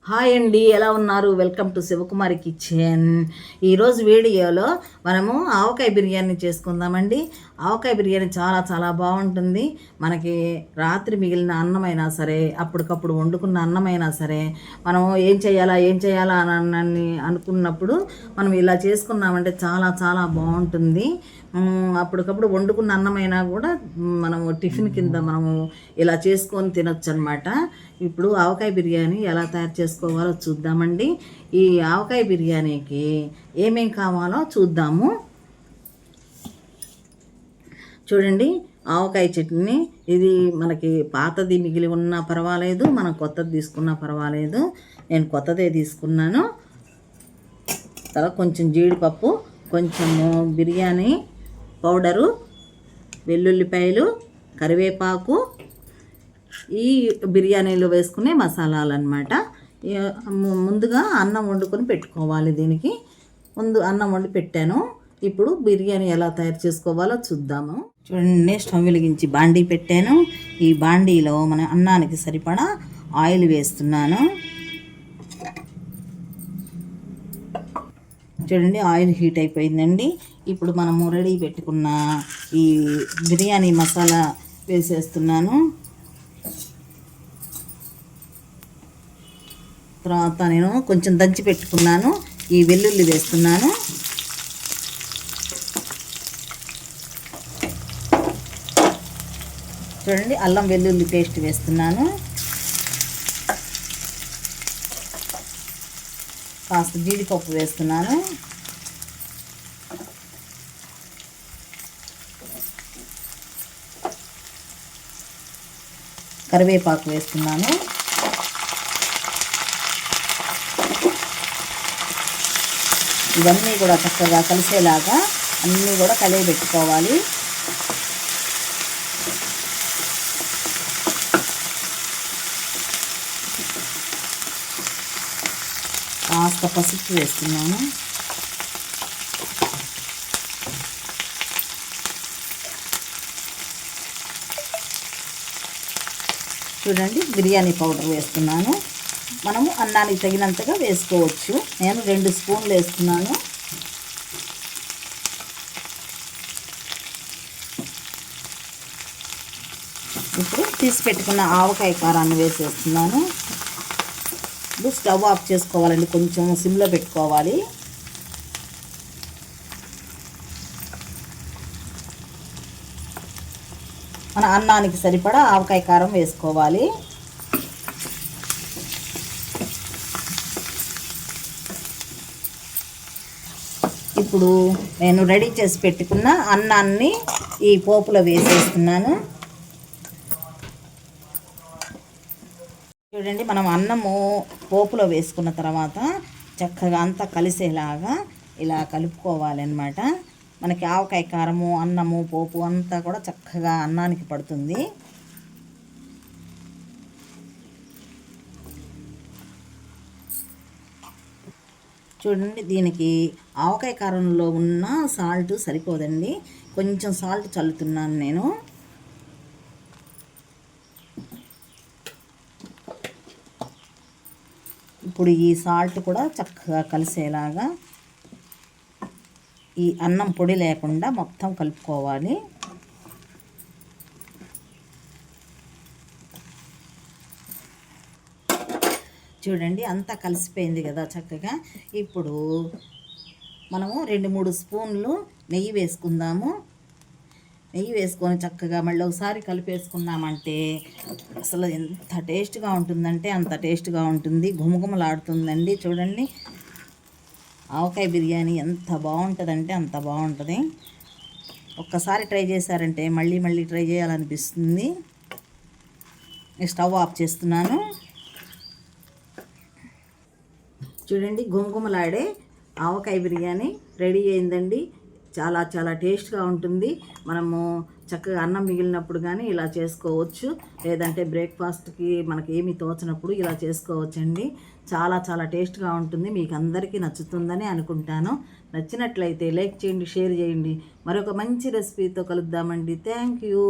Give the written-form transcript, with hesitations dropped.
Hi అండి, ఎలా ఉన్నారు? Welcome to Sivakumari kitchen. ఈరోజు వీడియోలో మనము ఆవకాయ బిర్యానీ చేసుకుందామండి. ఆవకాయ బిర్యానీ చాలా చాలా బాగుంటుంది. మనకి రాత్రి మిగిలిన అన్నమైనా సరే, అప్పటికప్పుడు వండుకున్న అన్నమైనా సరే, మనము ఏం చేయాలా అని అనుకున్నప్పుడు మనం ఇలా చేసుకున్నామంటే చాలా చాలా బాగుంటుంది. అప్పటికప్పుడు వండుకున్న అన్నమైనా కూడా మనము టిఫిన్ కింద మనము ఇలా చేసుకొని తినొచ్చు అనమాట. ఇప్పుడు ఆవకాయ బిర్యానీ ఎలా తయారు చేసుకోవాలో చూద్దామండి. ఈ ఆవకాయ బిర్యానీకి ఏమేం కావాలో చూద్దాము. చూడండి, ఆవకాయ చట్నీ ఇది మనకి పాతది మిగిలి ఉన్నా పర్వాలేదు, మనం కొత్తది తీసుకున్నా పర్వాలేదు. నేను కొత్తదే తీసుకున్నాను. తర్వాత కొంచెం జీడిపప్పు, కొంచెము బిర్యానీ పౌడరు, వెల్లుల్లిపాయలు, కరివేపాకు, ఈ బిర్యానీలో వేసుకునే మసాలాలు అన్నమాట. ముందుగా అన్నం వండుకొని పెట్టుకోవాలి. దీనికి ముందు అన్నం వండి పెట్టాను. ఇప్పుడు బిర్యానీ ఎలా తయారు చేసుకోవాలో చూద్దాము. చూడండి, స్టవ్ వెలిగించి బాండీ పెట్టాను. ఈ బాండీలో మన అన్నానికి సరిపడా ఆయిల్ వేస్తున్నాను. చూడండి, ఆయిల్ హీట్ అయిపోయిందండి. ఇప్పుడు మనము రెడీ పెట్టుకున్న ఈ బిర్యానీ మసాలా వేసేస్తున్నాను. తర్వాత నేను కొంచెం దంచి పెట్టుకున్నాను ఈ వెల్లుల్లి వేస్తున్నాను. చూడండి, అల్లం వెల్లుల్లి పేస్ట్ వేస్తున్నాను. కాస్త జీడిపప్పు వేస్తున్నాను. కరివేపాకు వేస్తున్నాను. ఇవన్నీ కూడా చక్కగా కలిసేలాగా అన్నీ కూడా కలియబెట్టుకోవాలి. కాస్త పసుపు వేస్తున్నాను. చూడండి, బిర్యానీ పౌడర్ వేస్తున్నాను. మనము అన్నానికి తగినంతగా వేసుకోవచ్చు. నేను 2 స్పూన్లు వేస్తున్నాను. ఇప్పుడు తీసి పెట్టుకున్న ఆవకాయ కారాన్ని వేసేస్తున్నాను. ఇప్పుడు స్టవ్ ఆఫ్ చేసుకోవాలండి, కొంచెం సిమ్లో పెట్టుకోవాలి. మన అన్నానికి సరిపడా ఆవకాయ కారం వేసుకోవాలి. ఇప్పుడు నేను రెడీ చేసి పెట్టుకున్న అన్నాన్ని ఈ పోపులో వేసేస్తున్నాను. చూడండి, మనం అన్నము పోపులో వేసుకున్న తర్వాత చక్కగా అంతా కలిసేలాగా ఇలా కలుపుకోవాలన్నమాట. మనకి ఆవకాయ కారము, అన్నము, పోపు అంతా కూడా చక్కగా అన్నానికి పడుతుంది. చూడండి, దీనికి ఆవకాయ కారంలో ఉన్న సాల్ట్ సరిపోదండి. కొంచెం సాల్ట్ చల్లుతున్నాను నేను. ఇప్పుడు ఈ సాల్ట్ కూడా చక్కగా కలిసేలాగా ఈ అన్నం పొడి లేకుండా మొత్తం కలుపుకోవాలి. చూడండి, అంతా కలిసిపోయింది కదా చక్కగా. ఇప్పుడు మనము 2-3 స్పూన్లు నెయ్యి వేసుకుందాము. నెయ్యి వేసుకొని చక్కగా మళ్ళీ ఒకసారి కలిపేసుకున్నామంటే అసలు ఎంత టేస్ట్గా ఉంటుందంటే అంత టేస్ట్గా ఉంటుంది. గుమగుమలాడుతుందండి. చూడండి, ఆవకాయ బిర్యానీ ఎంత బాగుంటుందంటే అంత బాగుంటుంది. ఒక్కసారి ట్రై చేశారంటే మళ్ళీ మళ్ళీ ట్రై చేయాలనిపిస్తుంది. స్టవ్ ఆఫ్ చేస్తున్నాను. చూడండి, గుమగుమలాడే ఆవకాయ బిర్యానీ రెడీ అయిందండి. చాలా చాలా టేస్ట్గా ఉంటుంది. మనము చక్కగా అన్నం మిగిలినప్పుడు కానీ ఇలా చేసుకోవచ్చు, లేదంటే బ్రేక్ఫాస్ట్కి మనకి ఏమీ తోచినప్పుడు ఇలా చేసుకోవచ్చండి. చాలా చాలా టేస్ట్గా ఉంటుంది. మీకు అందరికీ నచ్చుతుందని అనుకుంటాను. నచ్చినట్లయితే లైక్ చేయండి, షేర్ చేయండి. మరొక మంచి రెసిపీతో కలుద్దామండి. Thank you.